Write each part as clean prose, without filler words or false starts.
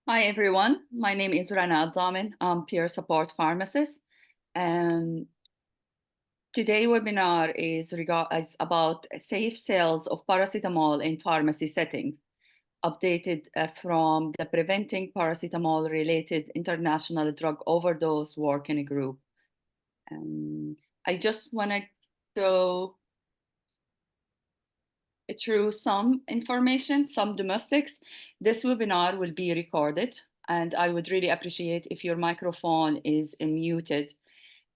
Hi, everyone. My name is Rana Abdamin. I'm peer support pharmacist. And today webinar is about safe sales of paracetamol in pharmacy settings, updated from the Preventing Paracetamol-Related International Drug Overdose Working Group. I just want to go through some information, some domestics. This webinar will be recorded, and I would really appreciate if your microphone is muted.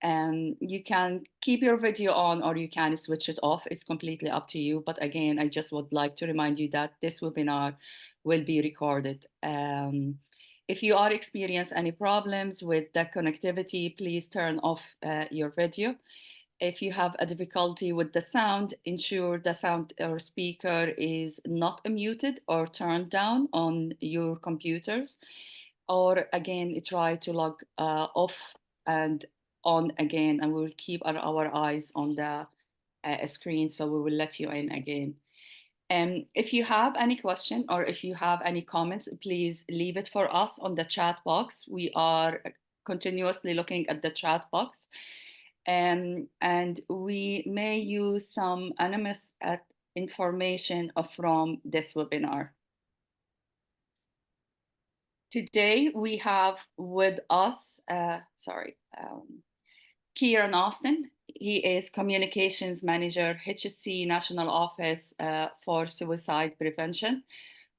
You can keep your video on or you can switch it off. It's completely up to you. But again, I just would like to remind you that this webinar will be recorded. If you are experiencing any problems with the connectivity, please turn off your video. If you have a difficulty with the sound, ensure the sound or speaker is not muted or turned down on your computers. Or again, try to log off and on again, and we will keep our eyes on the screen, so we will let you in again. If you have any question or if you have any comments, please leave it for us on the chat box. We are continuously looking at the chat box. And we may use some anonymous information from this webinar. Today we have with us, Ciaran Austin. He is Communications Manager, HSC National Office for Suicide Prevention.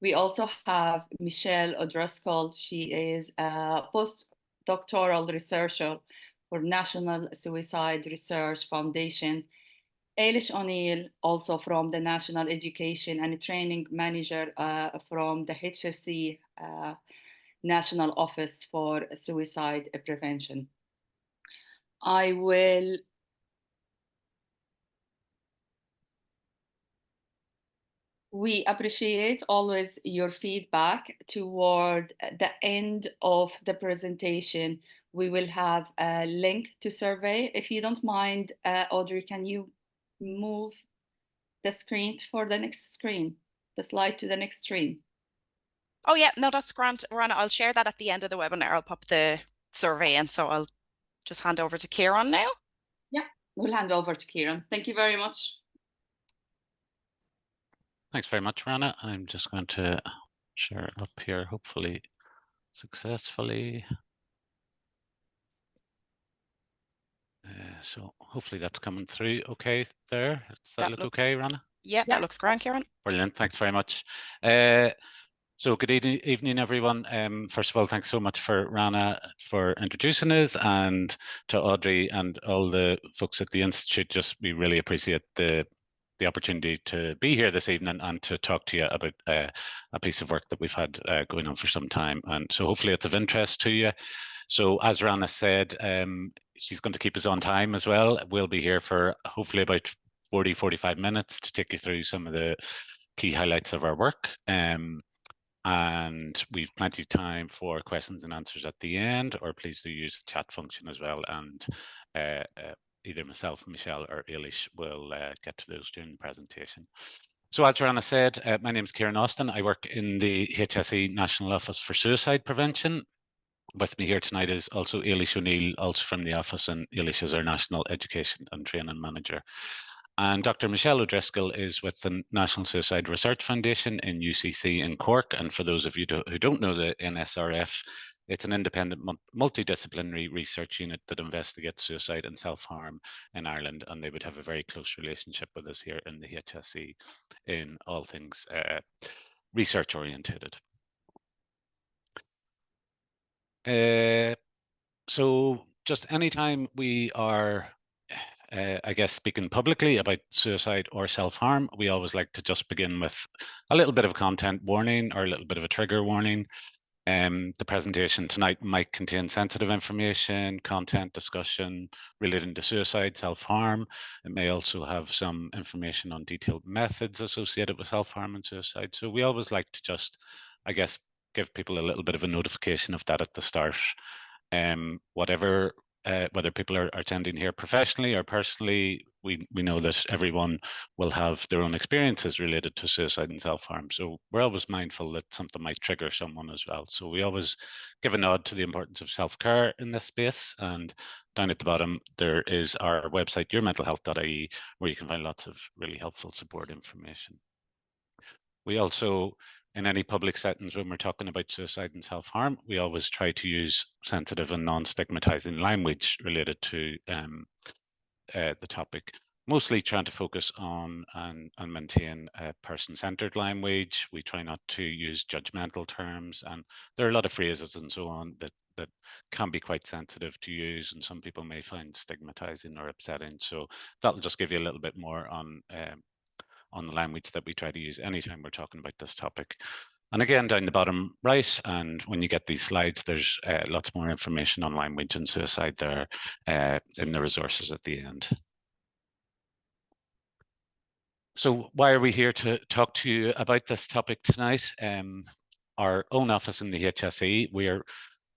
We also have Michelle O'Driscoll. She is a postdoctoral researcher for National Suicide Research Foundation. Ailish O'Neill, also from the National Education and Training Manager from the HSC National Office for Suicide Prevention. We appreciate always your feedback. Toward the end of the presentation, we will have a link to survey. If you don't mind, Audrey, can you move the screen for the next screen, the slide to the next screen? Oh yeah, no, that's grand, Rana. I'll share that at the end of the webinar. I'll pop the survey in, so I'll just hand over to Ciaran now. Yeah, we'll hand over to Ciaran. Thank you very much. Thanks very much, Rana. I'm just going to share up here, hopefully successfully. So hopefully that's coming through okay there. Does that look okay, Rana? Yeah, that looks grand, Ciaran. Brilliant, thanks very much. So good evening, everyone. First of all, thanks so much for Rana for introducing us, and to Audrey and all the folks at the Institute. We really appreciate the opportunity to be here this evening and to talk to you about a piece of work that we've had going on for some time. And so hopefully it's of interest to you. So as Rana said, she's going to keep us on time as well. We'll be here for hopefully about 40-45 minutes to take you through some of the key highlights of our work. And we've plenty of time for questions and answers at the end, or please do use the chat function as well. And either myself, Michelle, or Ailish will get to those during the presentation. So as Rana said, my name is Ciaran Austin. I work in the HSE National Office for Suicide Prevention. With me here tonight is also Ailish O'Neill, also from the office, and Ailish is our National Education and Training Manager. And Dr. Michelle O'Driscoll is with the National Suicide Research Foundation in UCC in Cork. And for those of you who don't know the NSRF, it's an independent multidisciplinary research unit that investigates suicide and self-harm in Ireland, and they would have a very close relationship with us here in the HSE in all things research orientated. So just anytime we are I guess speaking publicly about suicide or self-harm, we always like to just begin with a little bit of a content warning or a little bit of a trigger warning. The presentation tonight might contain sensitive information, content, discussion relating to suicide, self-harm. It may also have some information on detailed methods associated with self-harm and suicide. So we always like to just, I guess, give people a little bit of a notification of that at the start. Whether people are attending here professionally or personally, we know that everyone will have their own experiences related to suicide and self-harm. So we're always mindful that something might trigger someone as well. So we always give a nod to the importance of self-care in this space. And down at the bottom, there is our website, yourmentalhealth.ie, where you can find lots of really helpful support information. We also, in any public settings, when we're talking about suicide and self-harm, we always try to use sensitive and non-stigmatizing language related to the topic, mostly trying to focus on and maintain a person-centered language. We try not to use judgmental terms, and there are a lot of phrases and so on that can be quite sensitive to use, and some people may find stigmatizing or upsetting. So that'll just give you a little bit more on the language that we try to use anytime we're talking about this topic. And again, down the bottom right, and when you get these slides, there's lots more information on language and suicide there in the resources at the end. So why are we here to talk to you about this topic tonight? Our own office in the HSE, we're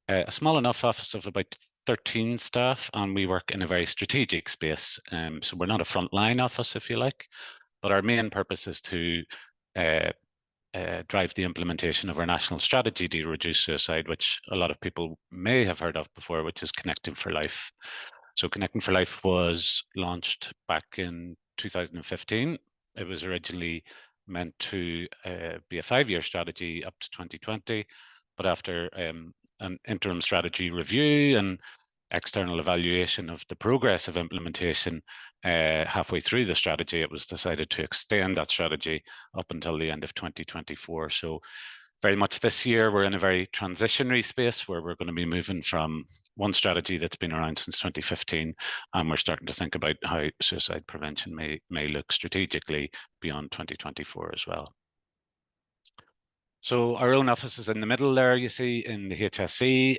a small enough office of about 13 staff, and we work in a very strategic space. So we're not a frontline office, if you like, but our main purpose is to drive the implementation of our national strategy to reduce suicide, which a lot of people may have heard of before, which is Connecting for Life. So Connecting for Life was launched back in 2015. It was originally meant to be a 5-year strategy up to 2020, but after an interim strategy review and external evaluation of the progress of implementation halfway through the strategy, it was decided to extend that strategy up until the end of 2024. So very much this year, we're in a very transitionary space where we're going to be moving from one strategy that's been around since 2015, and we're starting to think about how suicide prevention may look strategically beyond 2024 as well. So our own office is in the middle there, you see, in the HSE,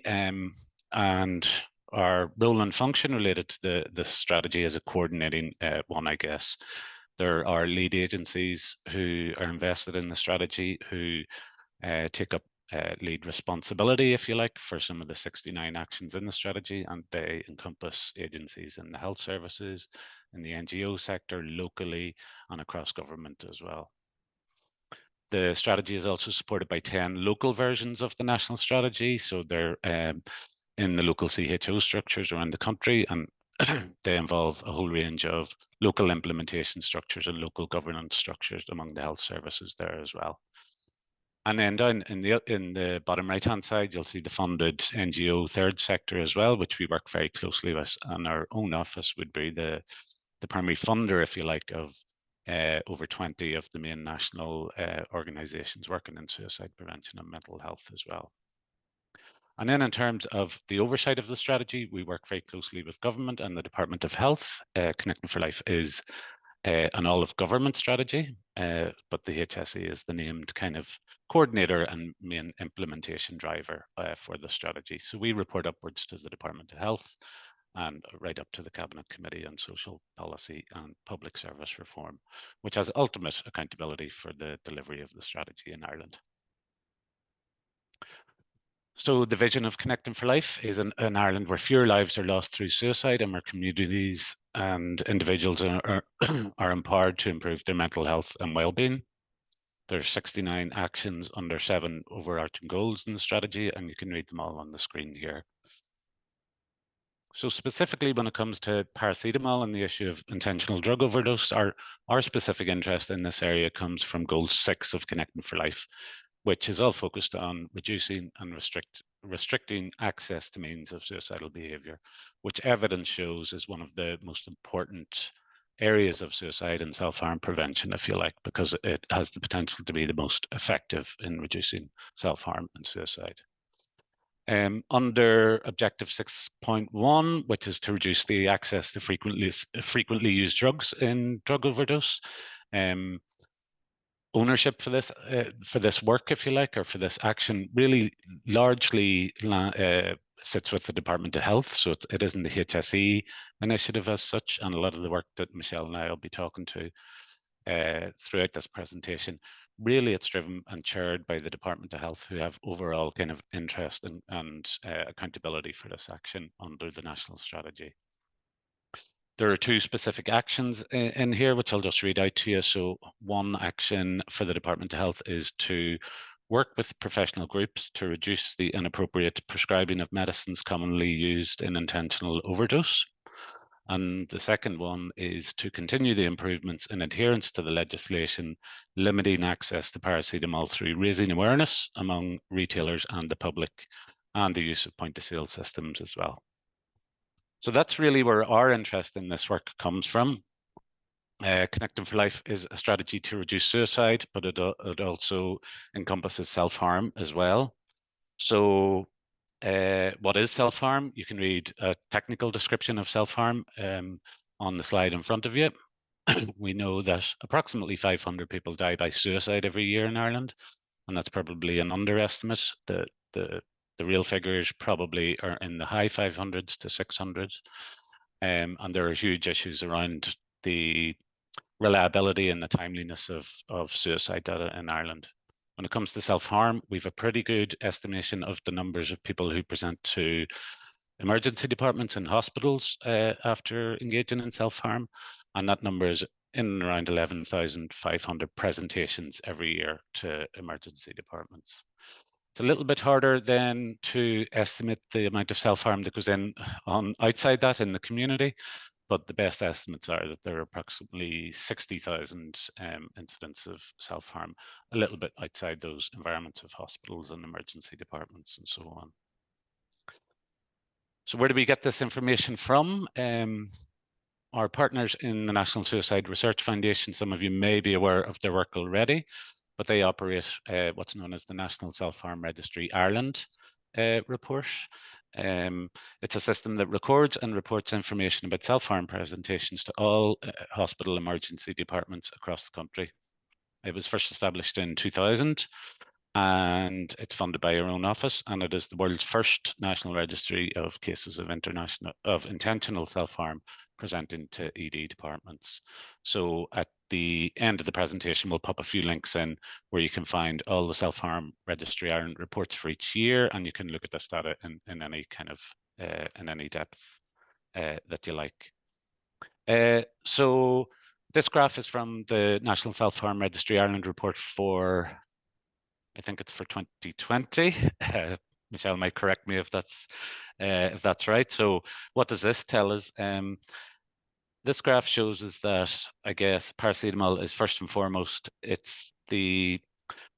and our role and function related to the strategy is a coordinating one, I guess. There are lead agencies who are invested in the strategy who take up lead responsibility, if you like, for some of the 69 actions in the strategy, and they encompass agencies in the health services, in the NGO sector, locally, and across government as well. The strategy is also supported by 10 local versions of the national strategy, so they're in the local CHO structures around the country, and they involve a whole range of local implementation structures and local governance structures among the health services there as well. And then down in the bottom right-hand side, you'll see the funded NGO third sector as well, which we work very closely with. And our own office would be the primary funder, if you like, of over 20 of the main national organizations working in suicide prevention and mental health as well. And then in terms of the oversight of the strategy, we work very closely with government and the Department of Health. Connecting for Life is an all-of-government strategy, but the HSE is the named kind of coordinator and main implementation driver for the strategy. So we report upwards to the Department of Health and right up to the Cabinet Committee on Social Policy and Public Service Reform, which has ultimate accountability for the delivery of the strategy in Ireland. So the vision of Connecting for Life is an Ireland where fewer lives are lost through suicide, and where communities and individuals are empowered to improve their mental health and well-being. There are 69 actions under 7 overarching goals in the strategy, and you can read them all on the screen here. So specifically when it comes to paracetamol and the issue of intentional drug overdose, our specific interest in this area comes from goal 6 of Connecting for Life, which is all focused on reducing and restricting access to means of suicidal behaviour, which evidence shows is one of the most important areas of suicide and self-harm prevention, if you like, because it has the potential to be the most effective in reducing self-harm and suicide. Under Objective 6.1, which is to reduce the access to frequently used drugs in drug overdose, ownership for this work, if you like, or for this action, really largely sits with the Department of Health. So it isn't the HSE initiative as such, and a lot of the work that Michelle and I will be talking to throughout this presentation, really it's driven and chaired by the Department of Health, who have overall kind of interest and accountability for this action under the national strategy. There are two specific actions in here, which I'll just read out to you. So one action for the Department of Health is to work with professional groups to reduce the inappropriate prescribing of medicines commonly used in intentional overdose. And the second one is to continue the improvements in adherence to the legislation limiting access to paracetamol through raising awareness among retailers and the public, and the use of point-of-sale systems as well. So that's really where our interest in this work comes from. Connecting for Life is a strategy to reduce suicide, but it also encompasses self-harm as well. So what is self-harm? You can read a technical description of self-harm on the slide in front of you. We know that approximately 500 people die by suicide every year in Ireland, and that's probably an underestimate. The real figures probably are in the high 500s to 600s. And there are huge issues around the reliability and the timeliness of suicide data in Ireland. When it comes to self-harm, we have a pretty good estimation of the numbers of people who present to emergency departments and hospitals after engaging in self-harm, and that number is in and around 11,500 presentations every year to emergency departments. It's a little bit harder then to estimate the amount of self-harm that goes in on outside that in the community, but the best estimates are that there are approximately 60,000 incidents of self-harm, a little bit outside those environments of hospitals and emergency departments and so on. So where do we get this information from? Our partners in the National Suicide Research Foundation, some of you may be aware of their work already, but they operate what's known as the National Self-Harm Registry Ireland report. It's a system that records and reports information about self-harm presentations to all hospital emergency departments across the country. It was first established in 2000, and it's funded by our own office, and it is the world's first national registry of cases of intentional self-harm presenting to ED departments. So at the end of the presentation, we'll pop a few links in where you can find all the Self-Harm Registry Ireland reports for each year, and you can look at this data in any kind of in any depth that you like. So this graph is from the National Self-Harm Registry Ireland report for, I think it's for 2020. Michelle might correct me if that's right. So what does this tell us? This graph shows us that, I guess, paracetamol is first and foremost, it's the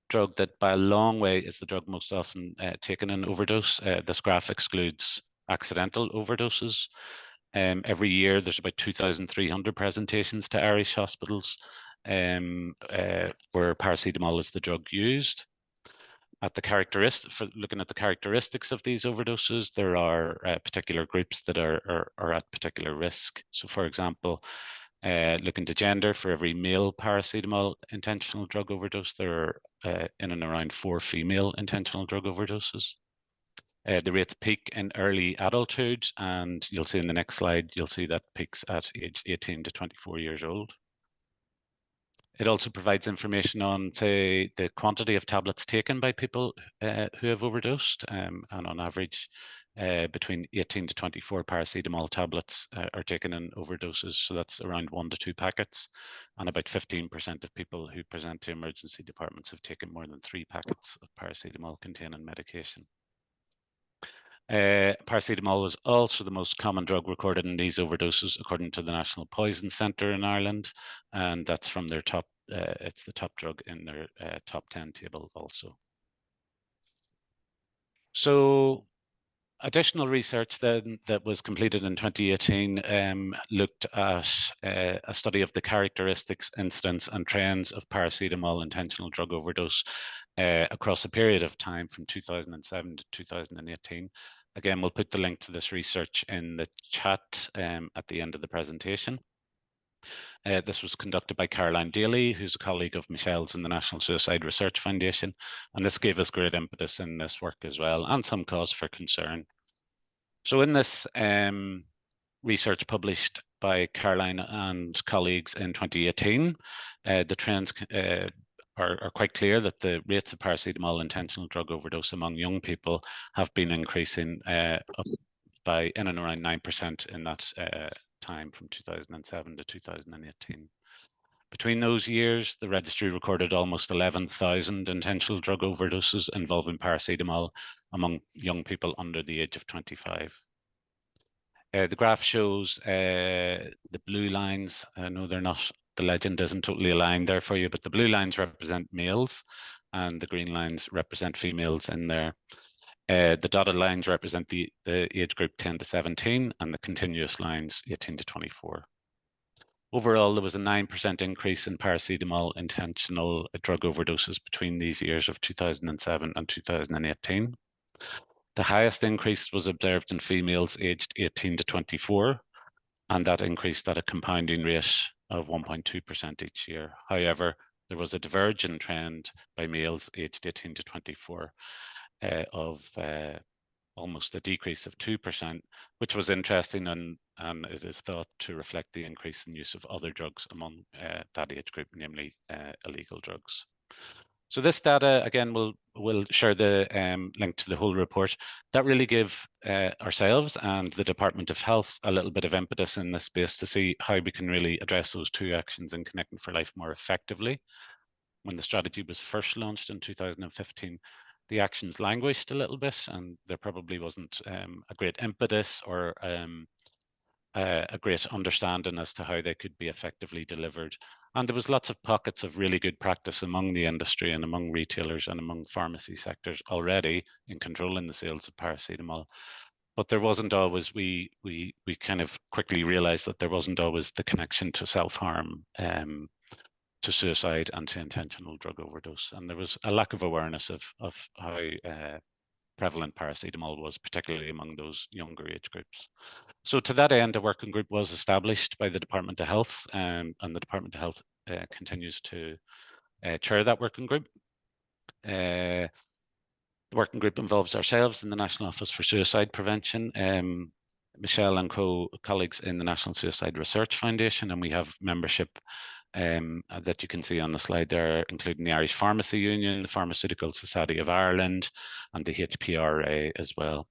drug that by a long way is the drug most often taken in overdose. This graph excludes accidental overdoses. Every year there's about 2,300 presentations to Irish hospitals where paracetamol is the drug used. Looking at the characteristics of these overdoses, there are particular groups that are at particular risk. So for example, looking to gender, for every male paracetamol intentional drug overdose, there are in and around 4 female intentional drug overdoses. The rates peak in early adulthood, and you'll see in the next slide, you'll see that peaks at age 18 to 24 years old. It also provides information on, say, the quantity of tablets taken by people who have overdosed, and on average, between 18 to 24 paracetamol tablets are taken in overdoses. So that's around 1 to 2 packets, and about 15% of people who present to emergency departments have taken more than 3 packets of paracetamol containing medication. Paracetamol was also the most common drug recorded in these overdoses, according to the National Poison Centre in Ireland, and that's from their top. It's the top drug in their top 10 table also. So, additional research then that was completed in 2018 looked at a study of the characteristics, incidence, and trends of paracetamol intentional drug overdose across a period of time from 2007 to 2018. Again, we'll put the link to this research in the chat at the end of the presentation. This was conducted by Caroline Daly, who's a colleague of Michelle's in the National Suicide Research Foundation, and this gave us great impetus in this work as well, and some cause for concern. So in this research published by Caroline and colleagues in 2018, the trends are quite clear that the rates of paracetamol intentional drug overdose among young people have been increasing up by in and around 9% in that time from 2007 to 2018. Between those years, the registry recorded almost 11,000 intentional drug overdoses involving paracetamol among young people under the age of 25. The graph shows the blue lines. I know they're not, the legend isn't totally aligned there for you, but the blue lines represent males and the green lines represent females in there. The dotted lines represent the age group 10 to 17 and the continuous lines 18 to 24. Overall, there was a 9% increase in paracetamol intentional drug overdoses between these years of 2007 and 2018. The highest increase was observed in females aged 18 to 24, and that increased at a compounding rate of 1.2% each year. However, there was a divergent trend by males aged 18 to 24 of almost a decrease of 2%, which was interesting, and it is thought to reflect the increase in use of other drugs among that age group, namely illegal drugs. So this data, again, we'll share the link to the whole report. That really gave ourselves and the Department of Health a little bit of impetus in this space to see how we can really address those two actions in Connecting for Life more effectively. When the strategy was first launched in 2015, the actions languished a little bit, and there probably wasn't a great impetus or a great understanding as to how they could be effectively delivered. And there was lots of pockets of really good practice among the industry and among retailers and among pharmacy sectors already in controlling the sales of paracetamol. But there wasn't always, we kind of quickly realized that there wasn't always the connection to self-harm, to suicide and to intentional drug overdose. And there was a lack of awareness of how prevalent paracetamol was, particularly among those younger age groups. So to that end, a working group was established by the Department of Health, and the Department of Health continues to chair that working group. The working group involves ourselves in the National Office for Suicide Prevention, Michelle and colleagues in the National Suicide Research Foundation, and we have membership that you can see on the slide there, including the Irish Pharmacy Union, the Pharmaceutical Society of Ireland, and the HPRA as well.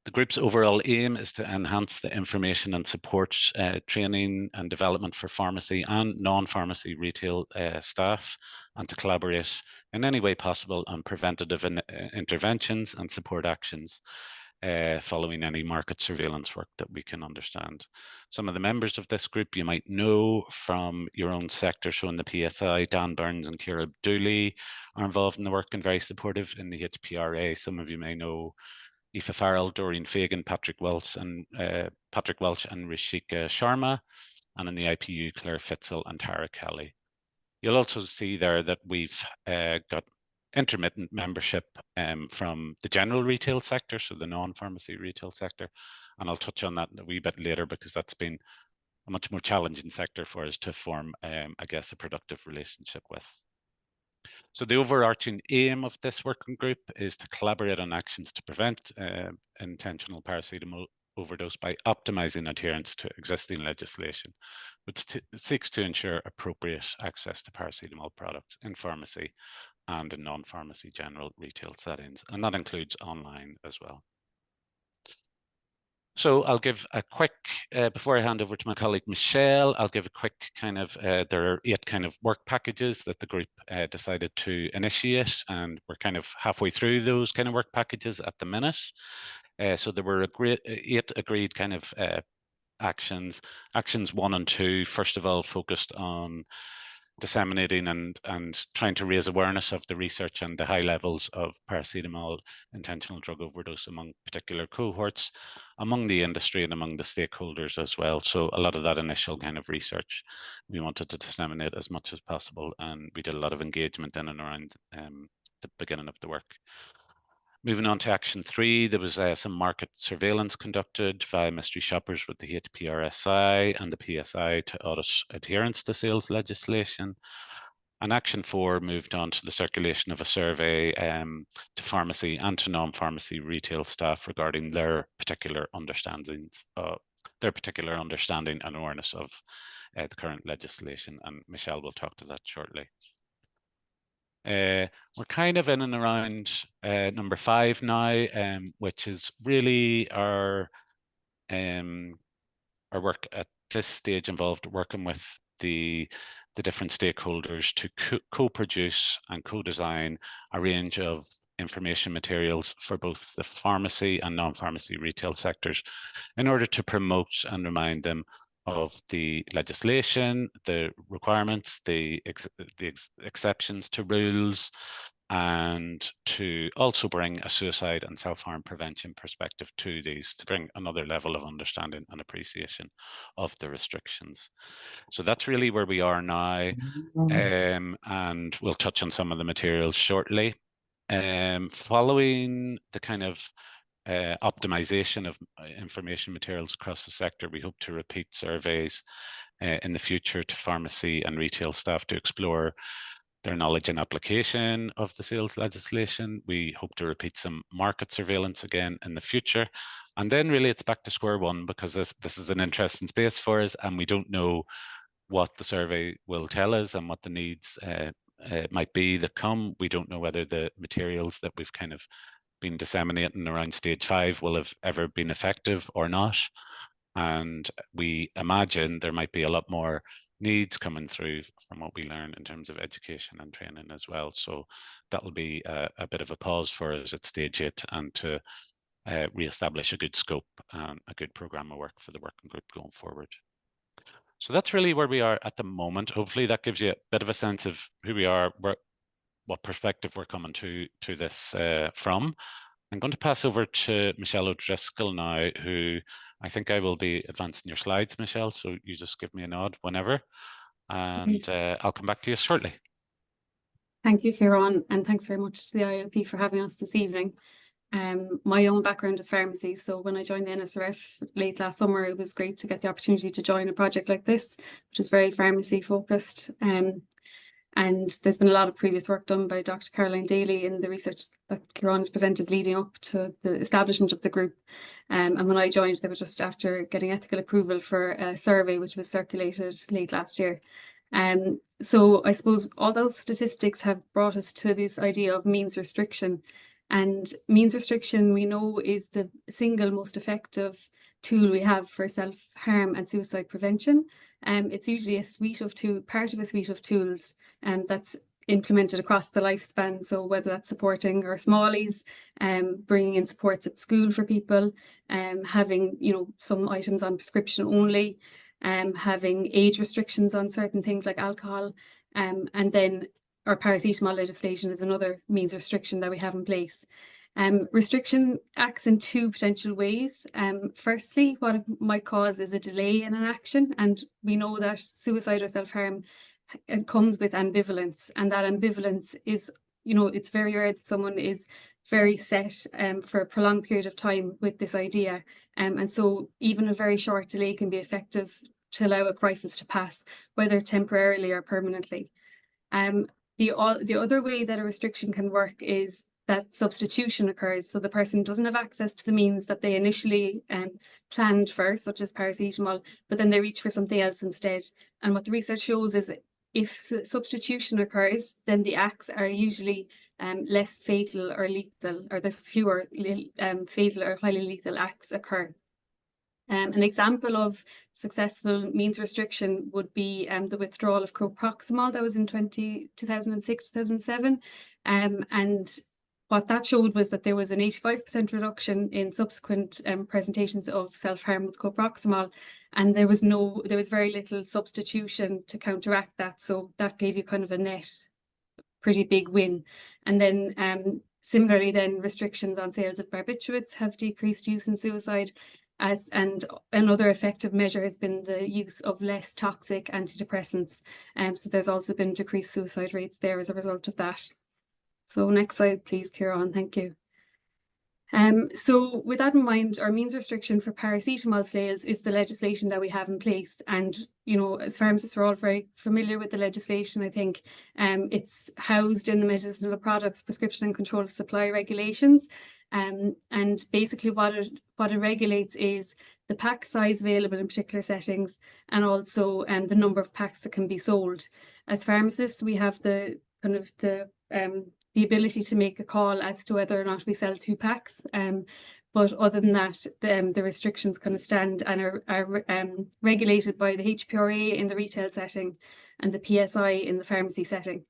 The group's overall aim is to enhance the information and support training and development for pharmacy and non-pharmacy retail staff, and to collaborate in any way possible on preventative interventions and support actions following any market surveillance work that we can understand. Some of the members of this group you might know from your own sector. So in the PSI, Dan Burns and Ciaran Dooley are involved in the work and very supportive. In the HPRA, some of you may know Aoife Farrell, Doreen Fagan, Patrick Welch and Rishika Sharma, and in the IPU, Claire Fitzel and Tara Kelly. You'll also see there that we've got intermittent membership from the general retail sector, so the non-pharmacy retail sector, and I'll touch on that a wee bit later because that's been a much more challenging sector for us to form, I guess, a productive relationship with. So the overarching aim of this working group is to collaborate on actions to prevent intentional paracetamol overdose by optimizing adherence to existing legislation, which seeks to ensure appropriate access to paracetamol products in pharmacy and in non-pharmacy general retail settings, and that includes online as well. So I'll give a quick, before I hand over to my colleague Michelle, I'll give a quick kind of, there are 8 kind of work packages that the group decided to initiate, and we're kind of halfway through those kind of work packages at the minute. So there were 8 agreed kind of actions. Actions 1 and 2, first of all, focused on disseminating and trying to raise awareness of the research and the high levels of paracetamol intentional drug overdose among particular cohorts, among the industry and among the stakeholders as well. So a lot of that initial kind of research we wanted to disseminate as much as possible, and we did a lot of engagement in and around the beginning of the work. Moving on to action 3, there was some market surveillance conducted via mystery shoppers with the HPRSI and the PSI to audit adherence to sales legislation. And action 4 moved on to the circulation of a survey to pharmacy and to non-pharmacy retail staff regarding their particular understanding and awareness of the current legislation. And Michelle will talk to that shortly. We're kind of in and around number 5 now, which is really our our work at this stage involved working with the different stakeholders to co-produce and co-design a range of information materials for both the pharmacy and non-pharmacy retail sectors in order to promote and remind them of the legislation, the requirements, the exceptions to rules, and to also bring a suicide and self-harm prevention perspective to these, to bring another level of understanding and appreciation of the restrictions. So that's really where we are now, and we'll touch on some of the materials shortly. Following the kind of optimization of information materials across the sector, we hope to repeat surveys in the future to pharmacy and retail staff to explore their knowledge and application of the sales legislation. We hope to repeat some market surveillance again in the future. And then really it's back to square one, because this is an interesting space for us, and we don't know what the survey will tell us and what the needs might be that come. We don't know whether the materials that we've kind of been disseminating around stage 5 will have ever been effective or not. And we imagine there might be a lot more needs coming through from what we learn in terms of education and training as well. So that will be a bit of a pause for us at stage 8, and to re-establish a good scope and a good programme of work for the working group going forward. So that's really where we are at the moment. Hopefully that gives you a bit of a sense of who we are, what perspective we're coming to this from. I'm going to pass over to Michelle O'Driscoll now, who I think I will be advancing your slides, Michelle, so you just give me a nod whenever, and I'll come back to you shortly. Thank you, Ciaran, and thanks very much to the ILP for having us this evening. My own background is pharmacy, so when I joined the NSRF late last summer, it was great to get the opportunity to join a project like this, which is very pharmacy focused. And there's been a lot of previous work done by Dr. Caroline Daly in the research that Ciaran has presented leading up to the establishment of the group. And when I joined, they were just after getting ethical approval for a survey which was circulated late last year. So I suppose all those statistics have brought us to this idea of means restriction. And means restriction, we know, is the single most effective tool we have for self-harm and suicide prevention. It's usually part of a suite of tools that's implemented across the lifespan. So whether that's supporting our smallies, bringing in supports at school for people, having some items on prescription only, having age restrictions on certain things like alcohol, and then our paracetamol legislation is another means restriction that we have in place. Restriction acts in two potential ways. Firstly, what it might cause is a delay in an action, and we know that suicide or self-harm comes with ambivalence, and that ambivalence is, it's very rare that someone is very set for a prolonged period of time with this idea, and so even a very short delay can be effective to allow a crisis to pass, whether temporarily or permanently. The other way that a restriction can work is that substitution occurs. So the person doesn't have access to the means that they initially planned for, such as paracetamol, but then they reach for something else instead. And what the research shows is if substitution occurs, then the acts are usually less fatal or lethal, or there's fewer fatal or highly lethal acts occur. An example of successful means restriction would be the withdrawal of coproxamol that was in 2006-2007. And what that showed was that there was an 85% reduction in subsequent presentations of self-harm with coproxamol, and there was very little substitution to counteract that. So that gave you kind of a net pretty big win. And then similarly, then restrictions on sales of barbiturates have decreased use in suicide. And another effective measure has been the use of less toxic antidepressants. So there's also been decreased suicide rates there as a result of that. So next slide, please, Ciaran. Thank you. So with that in mind, our means restriction for paracetamol sales is the legislation that we have in place. And, as pharmacists, we're all very familiar with the legislation. I think it's housed in the Medicinal Products Prescription and Control of Supply regulations. And basically what it regulates is the pack size available in particular settings, and also the number of packs that can be sold. As pharmacists, we have the ability to make a call as to whether or not we sell 2 packs. But other than that, the restrictions kind of stand and are regulated by the HPRA in the retail setting and the PSI in the pharmacy setting.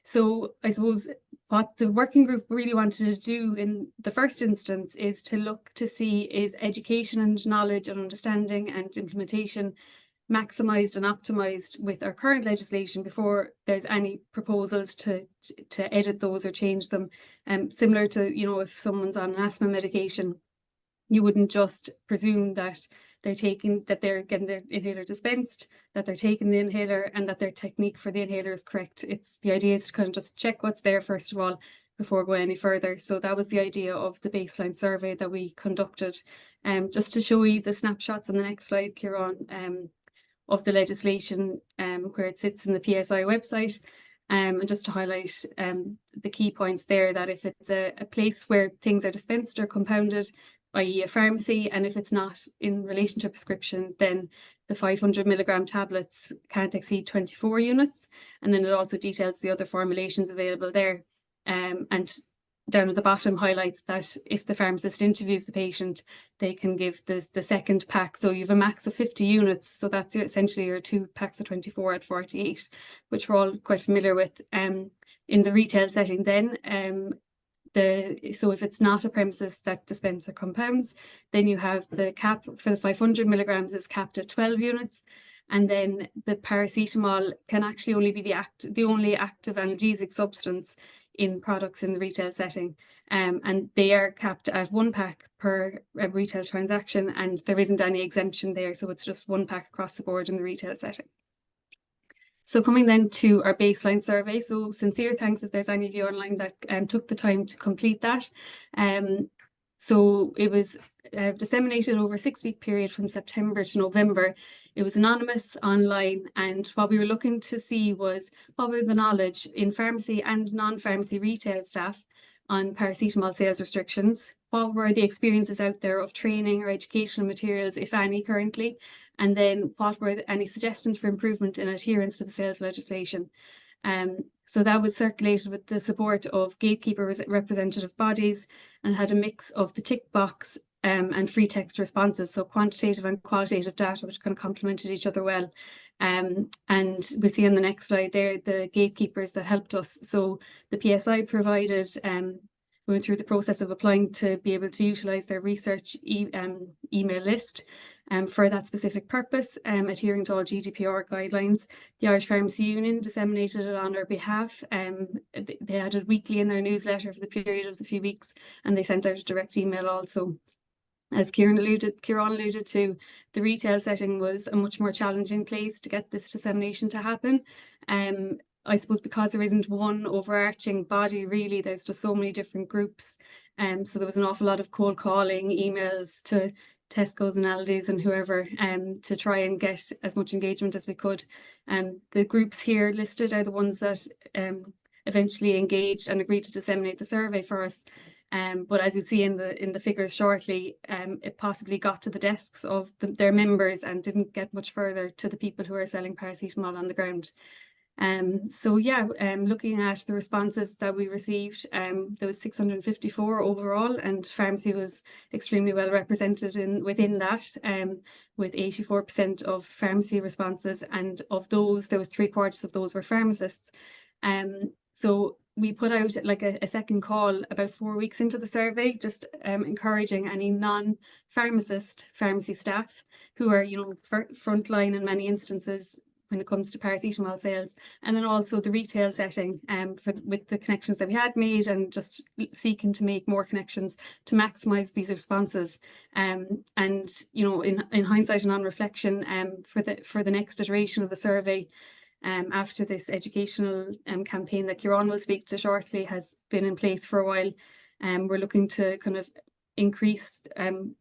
So I suppose what the working group really wanted to do in the first instance is to look to see, is education and knowledge and understanding and implementation maximised and optimised with our current legislation before there's any proposals to edit those or change them. Similar to, you know, if someone's on an asthma medication, you wouldn't just presume that they're getting their inhaler dispensed, that they're taking the inhaler and that their technique for the inhaler is correct. The idea is to kind of just check what's there first of all before going any further. So that was the idea of the baseline survey that we conducted. Just to show you the snapshots on the next slide, Ciaran, of the legislation where it sits in the PSI website. And just to highlight the key points there, that if it's a place where things are dispensed or compounded, i.e. a pharmacy, and if it's not in relation to a prescription, then the 500 milligram tablets can't exceed 24 units. And then it also details the other formulations available there. And down at the bottom highlights that if the pharmacist interviews the patient, they can give the second pack. So you have a max of 50 units. So that's essentially your 2 packs of 24 at 48, which we're all quite familiar with. In the retail setting then, so if it's not a premises that dispense or compounds, then you have the cap for the 500 milligrams is capped at 12 units. And then the paracetamol can actually only be the only active analgesic substance in products in the retail setting. And they are capped at 1 pack per retail transaction, and there isn't any exemption there. So it's just 1 pack across the board in the retail setting. So coming then to our baseline survey, so sincere thanks if there's any of you online that took the time to complete that. So it was disseminated over a 6-week period from September to November. It was anonymous online, and what we were looking to see was what were the knowledge in pharmacy and non-pharmacy retail staff on paracetamol sales restrictions, what were the experiences out there of training or educational materials, if any, currently, and then what were any suggestions for improvement in adherence to the sales legislation. So that was circulated with the support of gatekeeper representative bodies and had a mix of the tick box and free text responses, so quantitative and qualitative data, which kind of complemented each other well. And we'll see on the next slide there the gatekeepers that helped us. So the PSI provided, we went through the process of applying to be able to utilise their research email list for that specific purpose, adhering to all GDPR guidelines. The Irish Pharmacy Union disseminated it on our behalf. They had it weekly in their newsletter for the period of the few weeks, and they sent out a direct email also. As Ciaran alluded to, the retail setting was a much more challenging place to get this dissemination to happen. I suppose because there isn't one overarching body, really, there's just so many different groups. So there was an awful lot of cold calling, emails to Tesco's and Aldi's and whoever, to try and get as much engagement as we could. The groups here listed are the ones that eventually engaged and agreed to disseminate the survey for us. But as you see in the figures shortly, it possibly got to the desks of their members and didn't get much further to the people who are selling paracetamol on the ground. So yeah, looking at the responses that we received, there was 654 overall, and pharmacy was extremely well represented within that, with 84% of pharmacy responses, and of those, there was 3/4 of those were pharmacists. So we put out like a second call about 4 weeks into the survey, just encouraging any non-pharmacist pharmacy staff who are, you know, frontline in many instances when it comes to paracetamol sales, and then also the retail setting, with the connections that we had made and just seeking to make more connections to maximise these responses. And you know, in hindsight and on reflection, for the next iteration of the survey, after this educational campaign that Ciaran will speak to shortly has been in place for a while, we're looking to kind of increase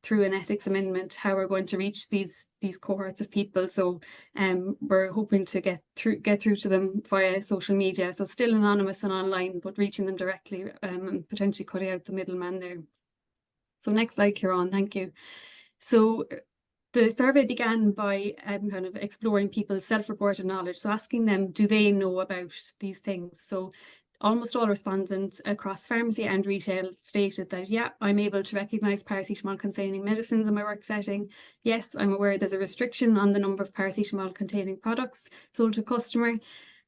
through an ethics amendment how we're going to reach these cohorts of people. So we're hoping to get through to them via social media, so still anonymous and online, but reaching them directly, and potentially cutting out the middleman there. So next slide, Ciaran, thank you. So the survey began by kind of exploring people's self-reported knowledge, so asking them, do they know about these things? So almost all respondents across pharmacy and retail stated that, yeah, I'm able to recognise paracetamol containing medicines in my work setting. Yes, I'm aware there's a restriction on the number of paracetamol containing products sold to a customer.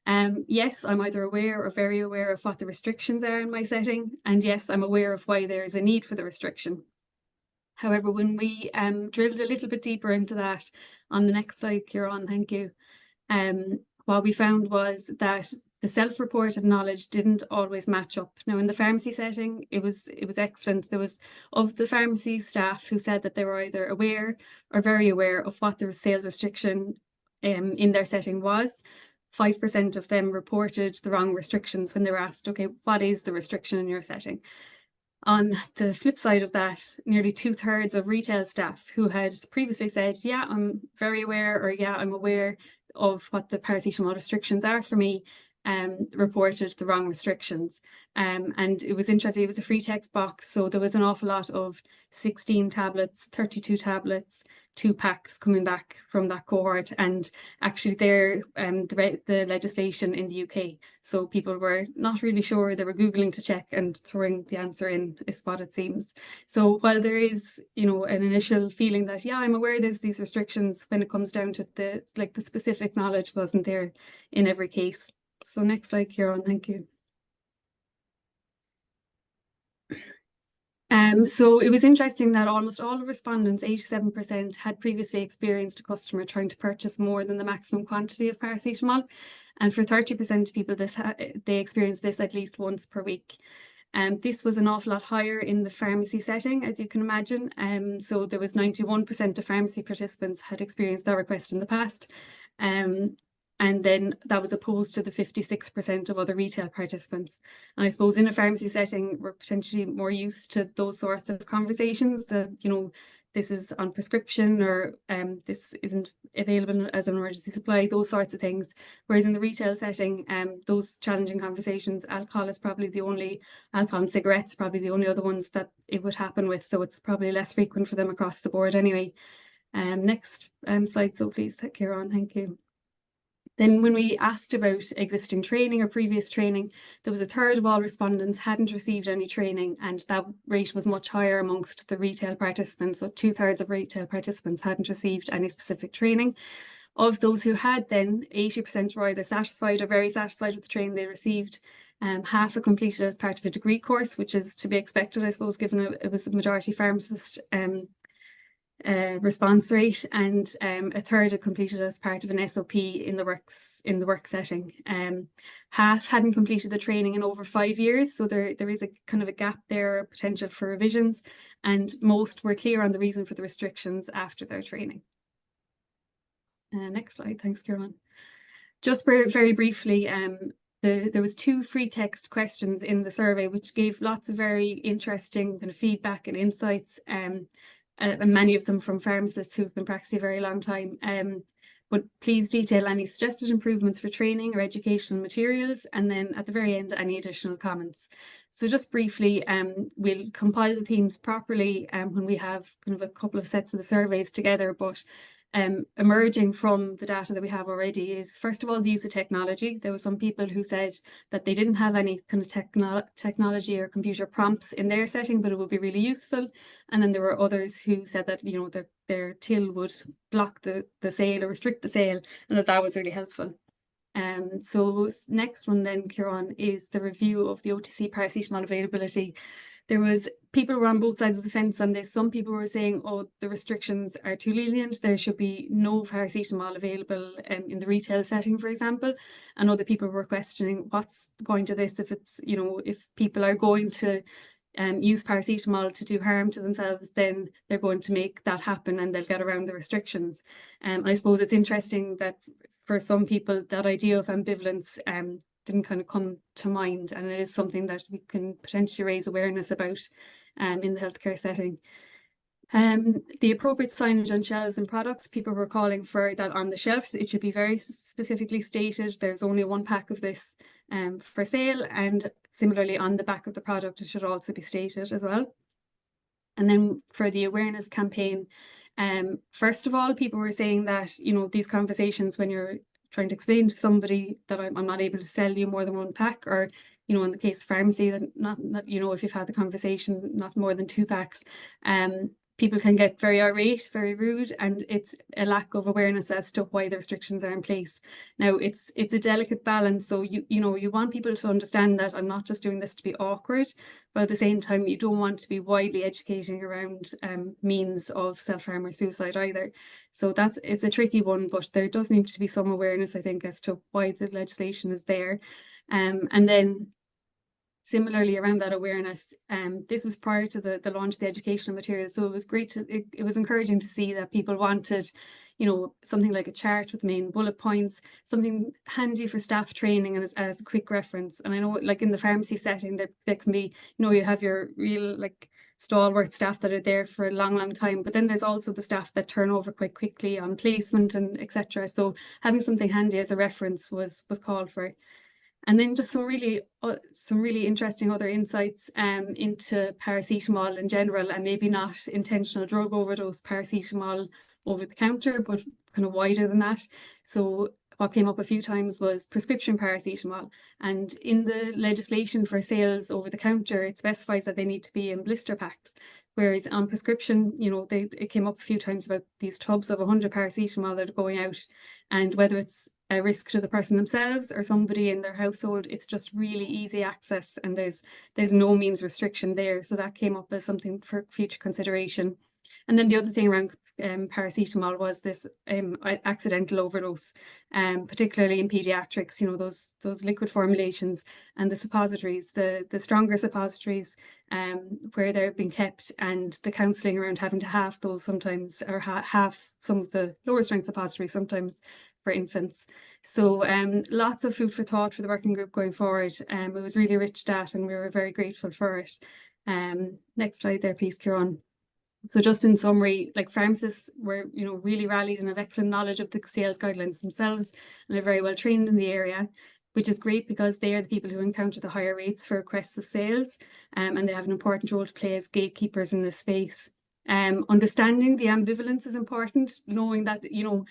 Yes, I'm either aware or very aware of what the restrictions are in my setting. And yes, I'm aware of why there is a need for the restriction. However, when we drilled a little bit deeper into that on the next slide, Ciaran, thank you. What we found was that the self-reported knowledge didn't always match up. Now, in the pharmacy setting, it was excellent. There was, of the pharmacy staff who said that they were either aware or very aware of what the sales restriction in their setting was. 5% of them reported the wrong restrictions when they were asked, okay, what is the restriction in your setting? On the flip side of that, nearly 2/3 of retail staff who had previously said, yeah, I'm very aware, or yeah, I'm aware of what the paracetamol restrictions are for me, reported the wrong restrictions. And it was interesting, it was a free text box, so there was an awful lot of 16 tablets, 32 tablets, 2 packs coming back from that cohort, and actually they're the legislation in the UK. So people were not really sure, they were Googling to check and throwing the answer in, is what it seems. So while there is, you know, an initial feeling that, yeah, I'm aware there's these restrictions, when it comes down to the specific knowledge wasn't there in every case. So next slide, Ciaran, thank you. So it was interesting that almost all the respondents, 87%, had previously experienced a customer trying to purchase more than the maximum quantity of paracetamol. And for 30% of people, they experienced this at least once per week. This was an awful lot higher in the pharmacy setting, as you can imagine. So there was 91% of pharmacy participants had experienced that request in the past. And then that was opposed to the 56% of other retail participants. And I suppose in a pharmacy setting, we're potentially more used to those sorts of conversations that, you know, this is on prescription, or this isn't available as an emergency supply, those sorts of things. Whereas in the retail setting, those challenging conversations, alcohol and cigarettes probably the only other ones that it would happen with. So it's probably less frequent for them across the board anyway. Next slide, so please, Ciaran, thank you. Then when we asked about existing training or previous training, there was 1/3 of all respondents hadn't received any training, and that rate was much higher amongst the retail participants. So 2/3 of retail participants hadn't received any specific training. Of those who had, then 80% were either satisfied or very satisfied with the training they received. Half are completed as part of a degree course, which is to be expected, I suppose, given it was a majority pharmacist response rate, and 1/3 are completed as part of an SOP in the work setting. Half hadn't completed the training in over 5 years, so there is a kind of a gap there, potential for revisions, and most were clear on the reason for the restrictions after their training. Next slide, thanks, Ciaran. Just very briefly, there was 2 free text questions in the survey, which gave lots of very interesting kind of feedback and insights, and many of them from pharmacists who've been practicing a very long time. But please detail any suggested improvements for training or educational materials, and then at the very end, any additional comments. So just briefly, we'll compile the themes properly when we have kind of a couple of sets of the surveys together, but emerging from the data that we have already is, first of all, the use of technology. There were some people who said that they didn't have any kind of technology or computer prompts in their setting, but it would be really useful. And then there were others who said that, you know, their till would block the sale or restrict the sale, and that was really helpful. So next one then, Ciaran, is the review of the OTC paracetamol availability. There was people were on both sides of the fence on this. Some people were saying, oh, the restrictions are too lenient, there should be no paracetamol available in the retail setting, for example. And other people were questioning, what's the point of this if it's, you know, if people are going to use paracetamol to do harm to themselves, then they're going to make that happen and they'll get around the restrictions. I suppose it's interesting that for some people that idea of ambivalence didn't kind of come to mind, and it is something that we can potentially raise awareness about in the healthcare setting. The appropriate signage on shelves and products, people were calling for that on the shelf. It should be very specifically stated there's only 1 pack of this for sale, and similarly on the back of the product it should also be stated as well. And then for the awareness campaign, first of all, people were saying that, you know, these conversations when you're trying to explain to somebody that I'm not able to sell you more than 1 pack, or you know, in the case of pharmacy, that not you know, if you've had the conversation, not more than 2 packs, people can get very irate, very rude, and it's a lack of awareness as to why the restrictions are in place. Now, it's a delicate balance, so you know, you want people to understand that I'm not just doing this to be awkward, but at the same time, you don't want to be widely educating around means of self-harm or suicide either. So it's a tricky one, but there does need to be some awareness, I think, as to why the legislation is there. And then similarly around that awareness, this was prior to the launch of the educational material. So it was great it was encouraging to see that people wanted, you know, something like a chart with main bullet points, something handy for staff training and as a quick reference. And I know, like in the pharmacy setting, there can be, you know, you have your real like stalwart staff that are there for a long time, but then there's also the staff that turn over quite quickly on placement and etc. So having something handy as a reference was called for. And then just some really interesting other insights into paracetamol in general, and maybe not intentional drug overdose, paracetamol over the counter, but kind of wider than that. So what came up a few times was prescription paracetamol, and in the legislation for sales over the counter, it specifies that they need to be in blister packs. Whereas on prescription, you know, it came up a few times about these tubs of 100 paracetamol that are going out, and whether it's a risk to the person themselves or somebody in their household, it's just really easy access, and there's no means restriction there. So that came up as something for future consideration. And then the other thing around paracetamol was this accidental overdose, particularly in pediatrics, you know, those liquid formulations and the suppositories, the stronger suppositories, where they're being kept, and the counselling around having to half those sometimes, or half some of the lower strength suppositories sometimes for infants. So lots of food for thought for the working group going forward. It was really rich data, and we were very grateful for it. Next slide there, please, Ciaran. So just in summary, like pharmacists were, you know, really rallied and have excellent knowledge of the sales guidelines themselves, and are very well trained in the area, which is great because they are the people who encounter the higher rates for requests of sales, and they have an important role to play as gatekeepers in this space. Understanding the ambivalence is important, knowing that, you know,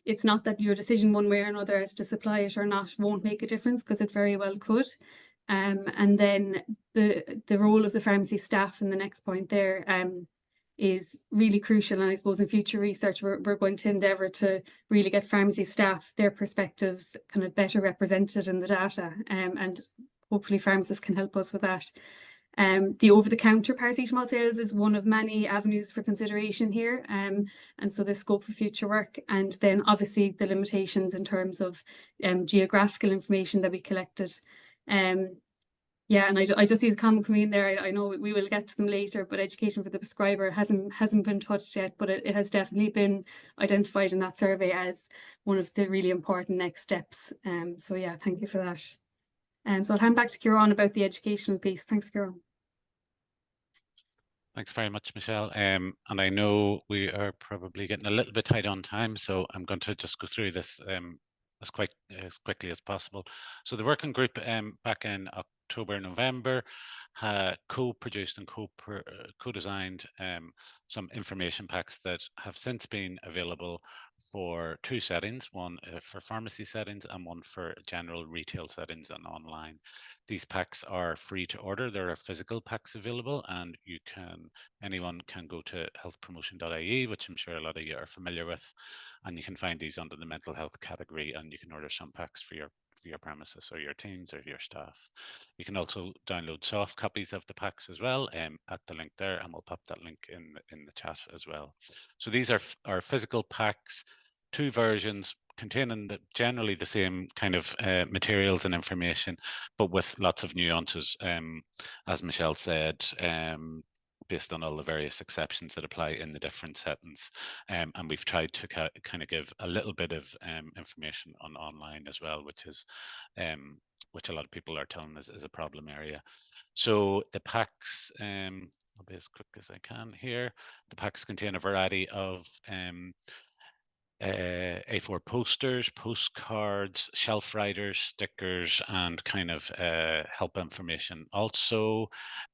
it's not that your decision one way or another as to supply it or not won't make a difference, because it very well could. And then the role of the pharmacy staff in the next point there is really crucial. And I suppose in future research, we're going to endeavour to really get pharmacy staff, their perspectives kind of better represented in the data, and hopefully pharmacists can help us with that. The over-the-counter paracetamol sales is one of many avenues for consideration here, and so there's scope for future work. And then obviously the limitations in terms of geographical information that we collected. Yeah, and I just see the comment coming in there. I know we will get to them later, but education for the prescriber hasn't been touched yet, but it has definitely been identified in that survey as one of the really important next steps. So yeah, thank you for that. So I'll hand back to Ciaran about the educational piece. Thanks, Ciaran. Thanks very much, Michelle. And I know we are probably getting a little bit tight on time, so I'm going to just go through this as quickly as possible. So the working group back in October, November, co-produced and co-designed some information packs that have since been available for 2 settings, one for pharmacy settings and one for general retail settings and online. These packs are free to order. There are physical packs available, and anyone can go to healthpromotion.ie, which I'm sure a lot of you are familiar with, and you can find these under the mental health category, and you can order some packs for your premises or your teams or your staff. You can also download soft copies of the packs as well at the link there, and we'll pop that link in the chat as well. So these are physical packs, 2 versions containing generally the same kind of materials and information, but with lots of nuances, as Michelle said, based on all the various exceptions that apply in the different settings. And we've tried to kind of give a little bit of information on online as well, which a lot of people are telling us is a problem area. So the packs, I'll be as quick as I can here. The packs contain a variety of A4 posters, postcards, shelf riders, stickers, and kind of help information. Also,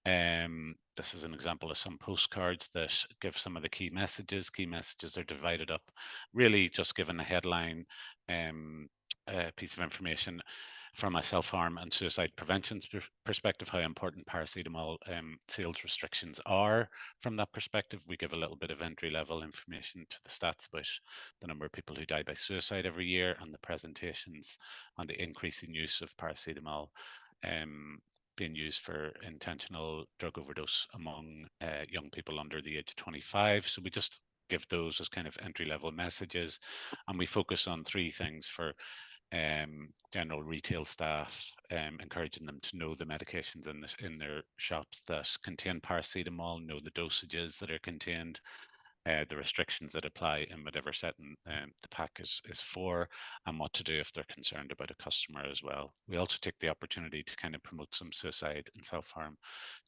this is an example of some postcards that give some of the key messages. Key messages are divided up, really just given a headline piece of information from a self-harm and suicide prevention perspective, how important paracetamol sales restrictions are. From that perspective, we give a little bit of entry-level information to the stats about the number of people who die by suicide every year and the presentations on the increasing use of paracetamol being used for intentional drug overdose among young people under the age of 25. So we just give those as kind of entry-level messages, and we focus on three things for general retail staff, encouraging them to know the medications in their shops that contain paracetamol, know the dosages that are contained, the restrictions that apply in whatever setting the pack is for, and what to do if they're concerned about a customer as well. We also take the opportunity to kind of promote some suicide and self-harm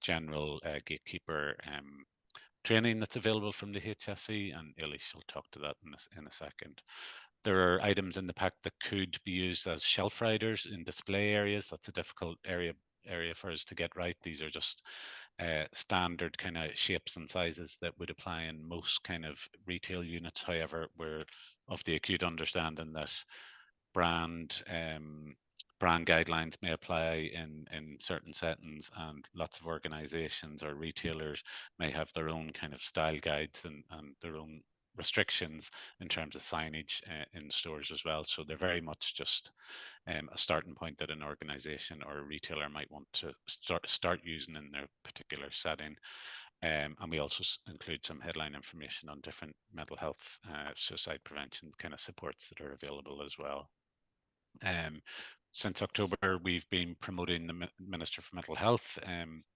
general gatekeeper training that's available from the HSE, and Ailish will talk to that in a second. There are items in the pack that could be used as shelf riders in display areas. That's a difficult area for us to get right. These are just standard kind of shapes and sizes that would apply in most kind of retail units. However, we're of the acute understanding that brand guidelines may apply in certain settings, and lots of organizations or retailers may have their own kind of style guides and their own restrictions in terms of signage in stores as well. So they're very much just a starting point that an organization or a retailer might want to start using in their particular setting. And we also include some headline information on different mental health, suicide prevention kind of supports that are available as well. Since October, we've been promoting the Minister for Mental Health.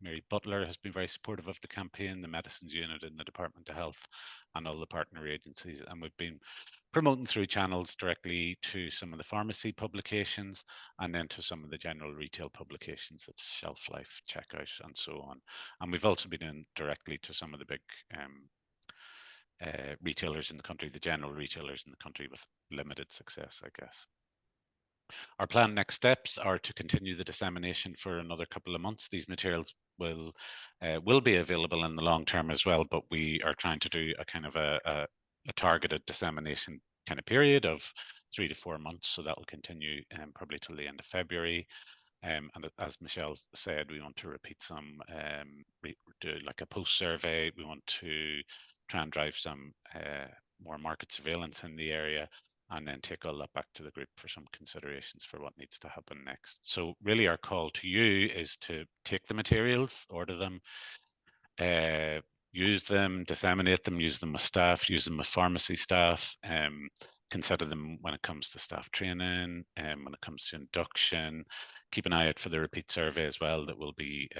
Mary Butler has been very supportive of the campaign, the medicines unit in the Department of Health and all the partner agencies. And we've been promoting through channels directly to some of the pharmacy publications and then to some of the general retail publications such as Shelf Life, Checkout and so on. And we've also been in directly to some of the big retailers in the country, the general retailers in the country, with limited success, I guess. Our planned next steps are to continue the dissemination for another couple of months. These materials will be available in the long term as well, but we are trying to do a kind of a targeted dissemination kind of period of 3 to 4 months. So that will continue probably till the end of February. And as Michelle said, we want to repeat some, do like a post survey. We want to try and drive some more market surveillance in the area, and then take all that back to the group for some considerations for what needs to happen next. So really our call to you is to take the materials, order them, use them, disseminate them, use them with staff, use them with pharmacy staff, consider them when it comes to staff training, when it comes to induction. Keep an eye out for the repeat survey as well that we'll be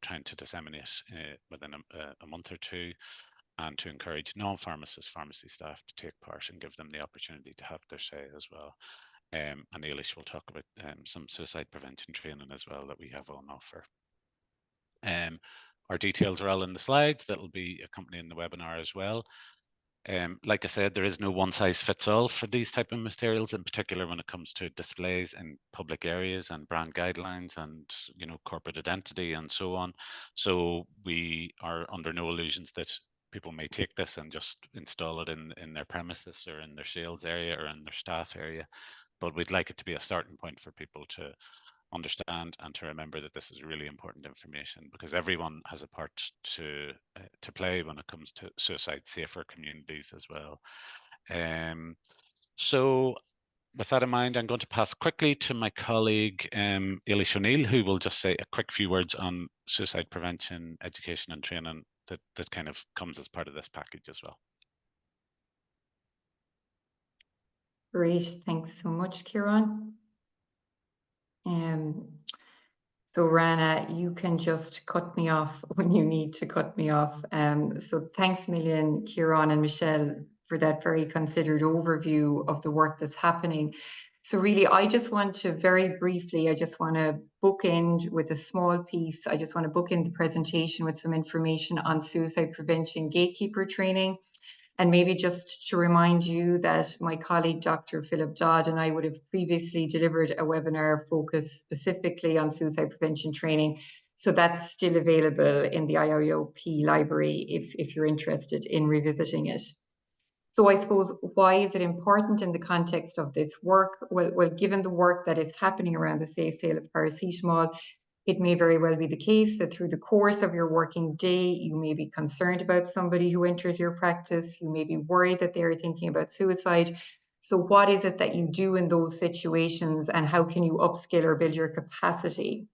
trying to disseminate within a month or two, and to encourage non-pharmacists, pharmacy staff to take part and give them the opportunity to have their say as well. And Ailish will talk about some suicide prevention training as well that we have on offer. Our details are all in the slides that will be accompanying the webinar as well. Like I said, there is no one size fits all for these type of materials, in particular when it comes to displays in public areas and brand guidelines and corporate identity and so on. So we are under no illusions that people may take this and just install it in their premises or in their sales area or in their staff area. But we'd like it to be a starting point for people to understand and to remember that this is really important information, because everyone has a part to play when it comes to suicide safer communities as well. So with that in mind, I'm going to pass quickly to my colleague Ailish O'Neill, who will just say a quick few words on suicide prevention, education and training that kind of comes as part of this package as well. Great, thanks so much, Ciaran. So Rana, you can just cut me off when you need to cut me off. So thanks a million, Ciaran and Michelle, for that very considered overview of the work that's happening. So really, I just want to very briefly, I just want to bookend with a small piece. I just want to bookend the presentation with some information on suicide prevention gatekeeper training. And maybe just to remind you that my colleague, Dr. Philip Dodd, and I would have previously delivered a webinar focused specifically on suicide prevention training. So that's still available in the IIOP library if you're interested in revisiting it. So I suppose, why is it important in the context of this work? Well, given the work that is happening around the safe sale of paracetamol, it may very well be the case that through the course of your working day, you may be concerned about somebody who enters your practice. You may be worried that they are thinking about suicide. So what is it that you do in those situations, and how can you upskill or build your capacity?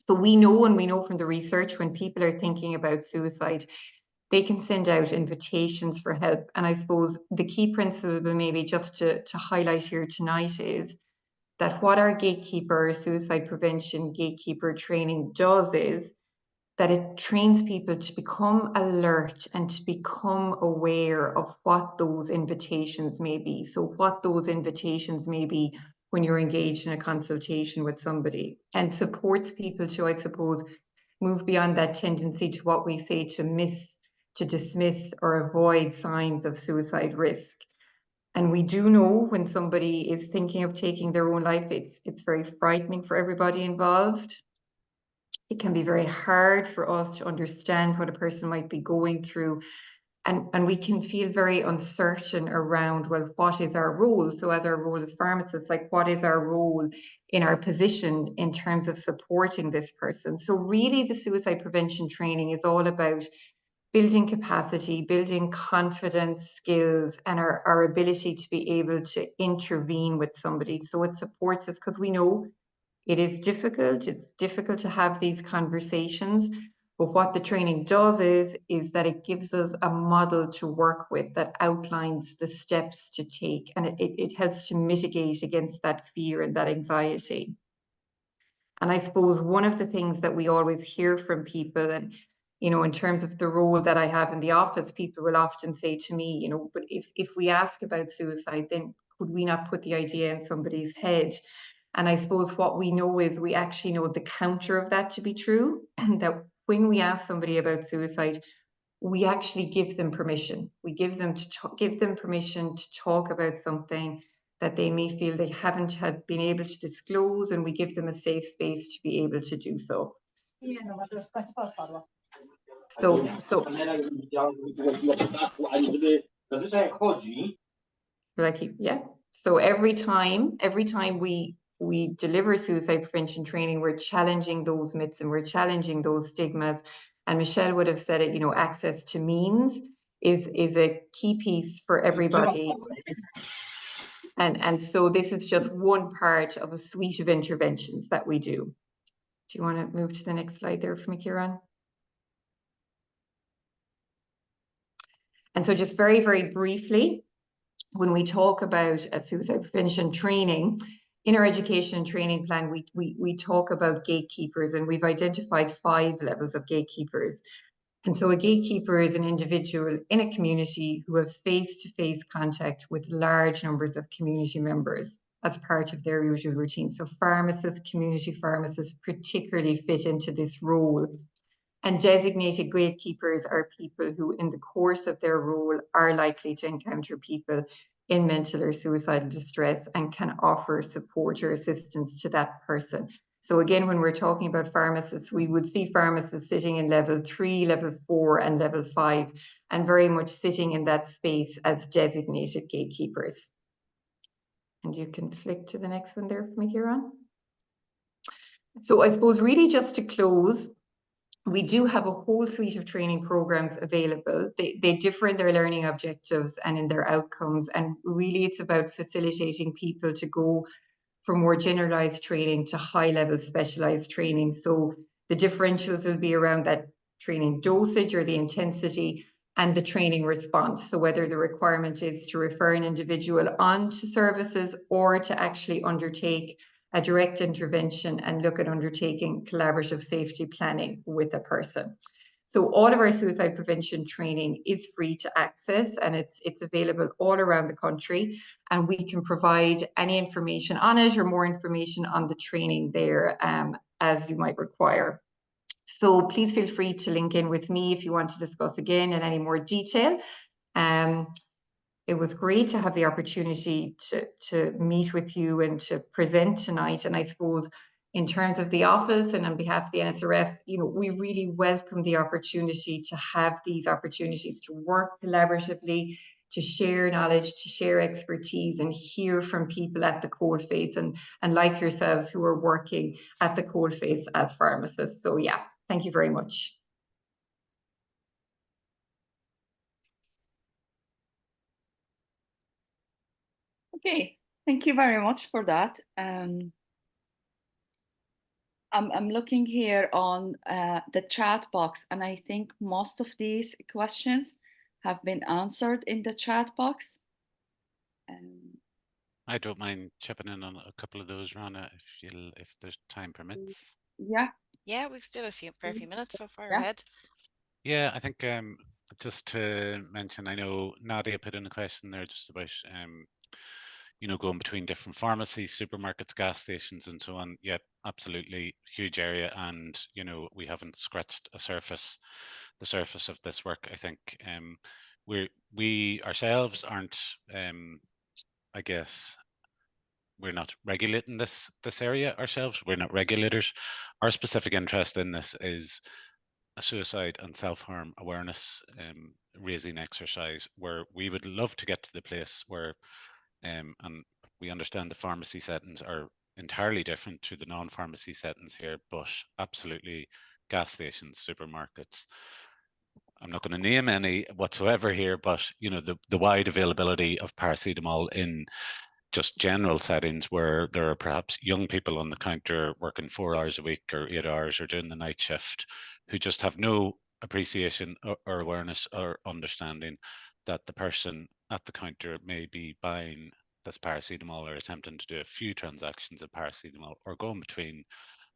So we know from the research, when people are thinking about suicide, they can send out invitations for help. And I suppose the key principle, maybe just to highlight here tonight, is that what our gatekeeper, suicide prevention gatekeeper training does is that it trains people to become alert and to become aware of what those invitations may be. So what those invitations may be when you're engaged in a consultation with somebody, and supports people to, I suppose, move beyond that tendency to what we say to dismiss or avoid signs of suicide risk. And we do know when somebody is thinking of taking their own life, it's very frightening for everybody involved. It can be very hard for us to understand what a person might be going through. And we can feel very uncertain around, well, what is our role? So as our role as pharmacists, like, what is our role in our position in terms of supporting this person? So really the suicide prevention training is all about building capacity, building confidence, skills, and our ability to be able to intervene with somebody. So it supports us, because we know it is difficult. It's difficult to have these conversations. But what the training does is that it gives us a model to work with that outlines the steps to take, and it helps to mitigate against that fear and that anxiety. And I suppose one of the things that we always hear from people, and in terms of the role that I have in the office, people will often say to me, but if we ask about suicide, then could we not put the idea in somebody's head? And I suppose what we know is, we actually know the counter of that to be true, that when we ask somebody about suicide, we actually give them permission. We give them permission to talk about something that they may feel they haven't been able to disclose, and we give them a safe space to be able to do so. So every time we deliver suicide prevention training, we're challenging those myths and we're challenging those stigmas. And Michelle would have said it, access to means is a key piece for everybody. And so this is just one part of a suite of interventions that we do. Do you want to move to the next slide there for me, Ciaran? And so just very, very briefly, when we talk about suicide prevention training, in our education and training plan, we talk about gatekeepers, and we've identified 5 levels of gatekeepers. And so a gatekeeper is an individual in a community who have face-to-face contact with large numbers of community members as part of their usual routine. So pharmacists, community pharmacists particularly fit into this role. And designated gatekeepers are people who, in the course of their role, are likely to encounter people in mental or suicidal distress and can offer support or assistance to that person. So again, when we're talking about pharmacists, we would see pharmacists sitting in level 3, level 4, and level 5, and very much sitting in that space as designated gatekeepers. And you can flick to the next one there for me, Ciaran. So I suppose really just to close, we do have a whole suite of training programs available. They differ in their learning objectives and in their outcomes. And really it's about facilitating people to go from more generalized training to high level specialized training. So the differentials will be around that training dosage or the intensity and the training response. So whether the requirement is to refer an individual on to services or to actually undertake a direct intervention and look at undertaking collaborative safety planning with a person. So all of our suicide prevention training is free to access, and it's available all around the country, and we can provide any information on it or more information on the training there as you might require. So please feel free to link in with me if you want to discuss again in any more detail. It was great to have the opportunity to meet with you and to present tonight. And I suppose in terms of the office and on behalf of the NSRF, we really welcome the opportunity to have these opportunities to work collaboratively, to share knowledge, to share expertise, and hear from people at the coalface and like yourselves who are working at the coalface as pharmacists. So yeah, thank you very much. Okay, thank you very much for that. I'm looking here on the chat box, and I think most of these questions have been answered in the chat box. I don't mind chipping in on a couple of those, Rana, if there's time permits. Yeah. Yeah, we've still a fair few minutes, so far Yeah. ahead. Yeah, I think just to mention, I know Nadia put in a question there just about going between different pharmacies, supermarkets, gas stations, and so on. Yeah, absolutely huge area, and we haven't scratched the surface of this work. I think we ourselves aren't, I guess, we're not regulating this area ourselves. We're not regulators. Our specific interest in this is a suicide and self-harm awareness raising exercise, where we would love to get to the place where and we understand the pharmacy settings are entirely different to the non-pharmacy settings here, but absolutely gas stations, supermarkets. I'm not going to name any whatsoever here, but the wide availability of paracetamol in just general settings where there are perhaps young people on the counter working 4 hours a week or 8 hours or doing the night shift who just have no appreciation or awareness or understanding that the person at the counter may be buying this paracetamol or attempting to do a few transactions of paracetamol or going between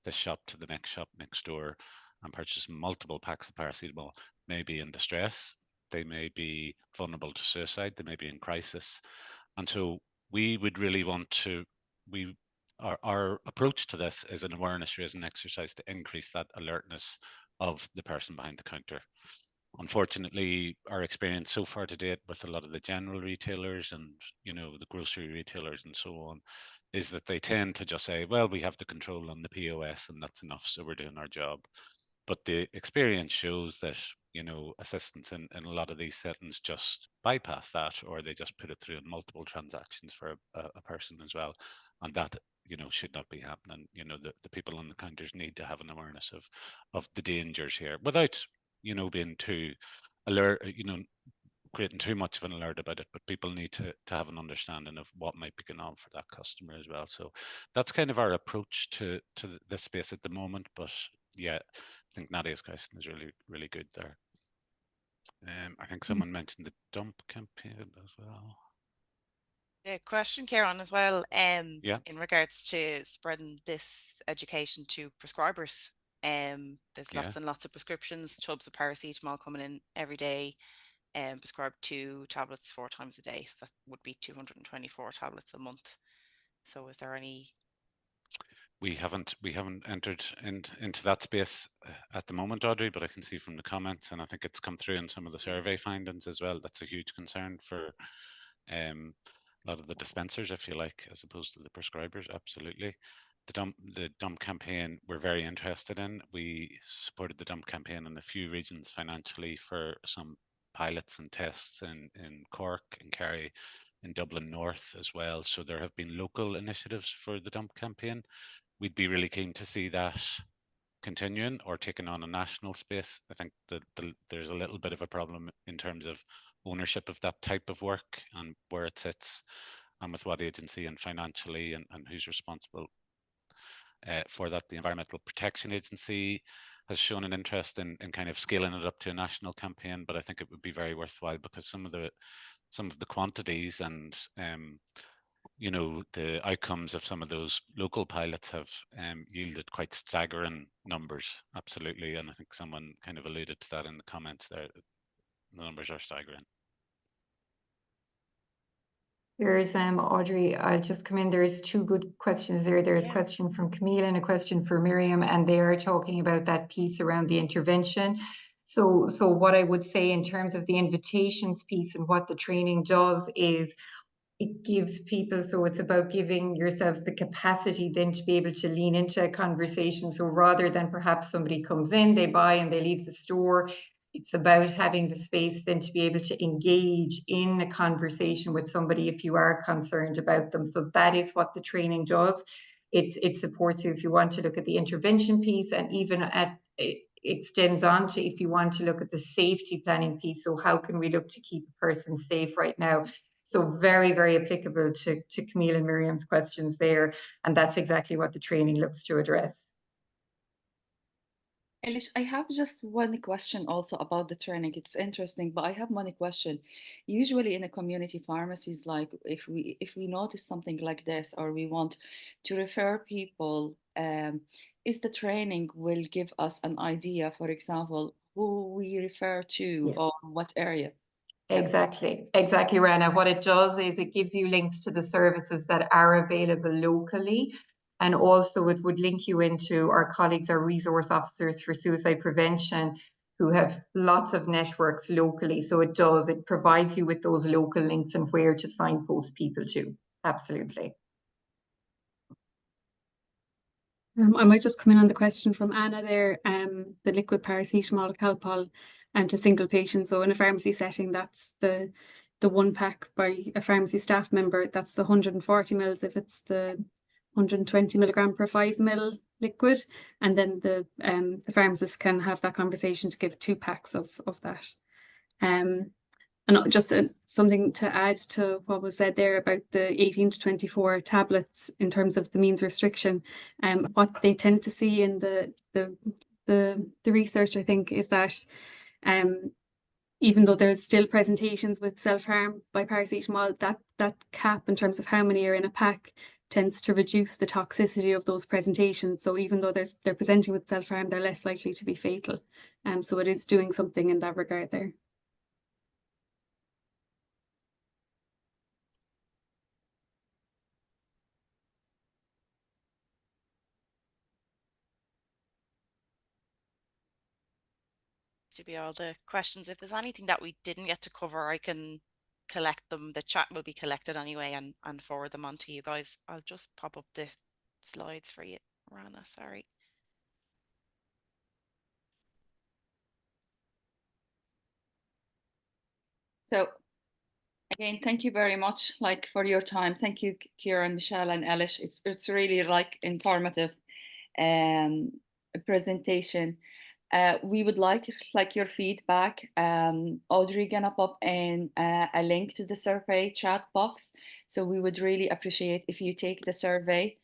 this shop to the next shop next door and purchasing multiple packs of paracetamol, may be in distress, they may be vulnerable to suicide, they may be in crisis. And so we would really want to, our approach to this is an awareness raising exercise to increase that alertness of the person behind the counter. Unfortunately, our experience so far to date with a lot of the general retailers and the grocery retailers and so on is that they tend to just say, well, we have the control on the POS and that's enough, so we're doing our job. But the experience shows that assistants in a lot of these settings just bypass that, or they just put it through in multiple transactions for a person as well, and that should not be happening. The people on the counters need to have an awareness of the dangers here without being too alert, creating too much of an alert about it, but people need to have an understanding of what might be going on for that customer as well. So that's kind of our approach to this space at the moment. But yeah, I think Nadia's question is really, really good there. I think someone mentioned the dump campaign as well. Yeah, question, Ciaran, as well. Yeah. In regards to spreading this education to prescribers. There's lots and lots of prescriptions, tubs of paracetamol coming in every day, prescribed 2 tablets 4 times a day. So that would be 224 tablets a month. So is there any? We haven't entered into that space at the moment, Audrey, but I can see from the comments, and I think it's come through in some of the survey findings as well. That's a huge concern for a lot of the dispensers, if you like, as opposed to the prescribers. Absolutely. The dump campaign we're very interested in. We supported the dump campaign in a few regions financially for some pilots and tests in Cork, in Kerry, in Dublin North as well. So there have been local initiatives for the dump campaign. We'd be really keen to see that continuing or taking on a national space. I think that there's a little bit of a problem in terms of ownership of that type of work and where it sits and with what agency and financially and who's responsible for that. The Environmental Protection Agency has shown an interest in kind of scaling it up to a national campaign, but I think it would be very worthwhile because some of the quantities and the outcomes of some of those local pilots have yielded quite staggering numbers. Absolutely. And I think someone kind of alluded to that in the comments there. The numbers are staggering. There's Audrey, I'll just come in. There's 2 good questions there. There's a question from Camille and a question for Miriam, and they are talking about that piece around the intervention. So what I would say in terms of the invitations piece and what the training does is it gives people, so it's about giving yourselves the capacity then to be able to lean into a conversation. So rather than perhaps somebody comes in, they buy and they leave the store, It's about having the space then to be able to engage in a conversation with somebody if you are concerned about them. So that is what the training does. It supports you if you want to look at the intervention piece, and even it extends on to if you want to look at the safety planning piece. So how can we look to keep a person safe right now? So very, very applicable to Camille and Miriam's questions there. And that's exactly what the training looks to address. Ailish, I have just one question also about the training. It's interesting, but I have one question. Usually in a community pharmacies, like if we notice something like this, or we want to refer people, is the training will give us an idea, for example, who we refer to Yeah. or what area? Exactly, Rana. What it does is it gives you links to the services that are available locally. And also it would link you into our colleagues, our resource officers for suicide prevention, who have lots of networks locally. So it provides you with those local links and where to signpost people to. Absolutely. I might just come in on the question from Anna there, the liquid paracetamol, Calpol, to single patients. So in a pharmacy setting, that's the 1 pack by a pharmacy staff member. That's the 140 mils if it's the 120 milligram per 5 ml liquid. And then the pharmacist can have that conversation to give 2 packs of that. And just something to add to what was said there about the 18 to 24 tablets in terms of the means restriction. What they tend to see in the research, I think, is that even though there's still presentations with self-harm by paracetamol, that cap in terms of how many are in a pack tends to reduce the toxicity of those presentations. So even though they're presenting with self-harm, they're less likely to be fatal. So it is doing something in that regard there. To be all the questions. If there's anything that we didn't get to cover, I can collect them. The chat will be collected anyway and forward them on to you guys. I'll just pop up the slides for you, Rana, sorry. So again, thank you very much, like, for your time. Thank you, Ciaran, Michelle, and Ailish. It's really like informative presentation. We would like your feedback. Audrey gonna pop in a link to the survey chat box. So we would really appreciate if you take the survey.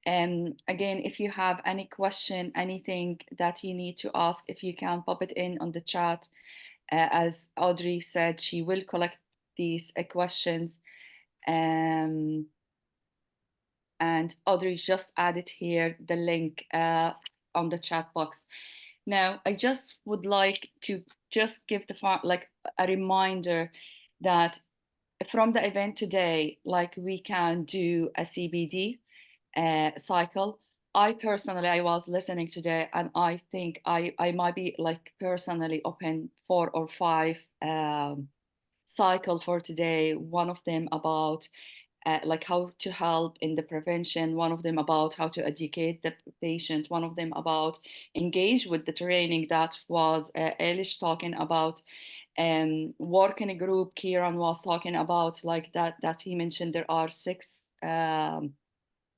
Again, if you have any question, anything that you need to ask, if you can pop it in on the chat. As Audrey said, she will collect these questions. And Audrey just added here the link on the chat box. Now, I just would like to just give like a reminder that from the event today, like, we can do a CBD cycle. I personally, I was listening today, and I think I might be like personally open 4 or 5 cycle for today. One of them about like how to help in the prevention, one of them about how to educate the patient, one of them about engage with the training that was Ailish talking about, work in a group. Ciaran was talking about like that he mentioned there are 6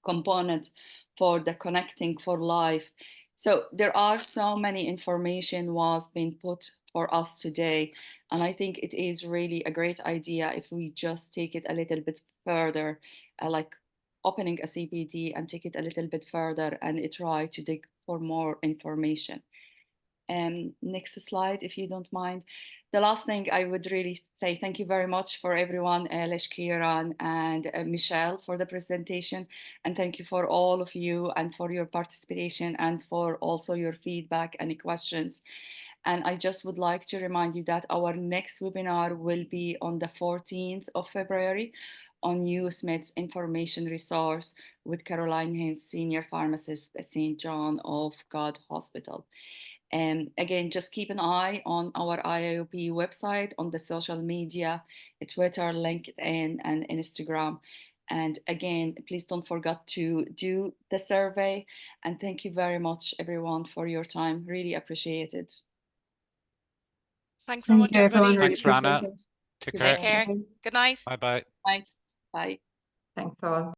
components for the connecting for life. So there are so many information was being put for us today, and I think it is really a great idea if we just take it a little bit further, like opening a CPD and take it a little bit further and try to dig for more information. Next slide, if you don't mind. The last thing I would really say, thank you very much for everyone, Ailish, Ciaran, and Michelle, for the presentation. And thank you for all of you and for your participation and for also your feedback and questions. And I just would like to remind you that our next webinar will be on the 14th of February on YouthMed's information resource with Caroline Haynes, Senior Pharmacist at St. John of God Hospital. And again, just keep an eye on our IIOP website, on the social media, Twitter, LinkedIn, and Instagram. And again, please don't forget to do the survey. And thank you very much, everyone, for your time. Really appreciate it. Thanks so Thank much, you, everyone. everybody. Really Thanks, Rana. appreciate it. Take Take care. care. Good night. Bye bye. Thanks. Bye. Thanks all.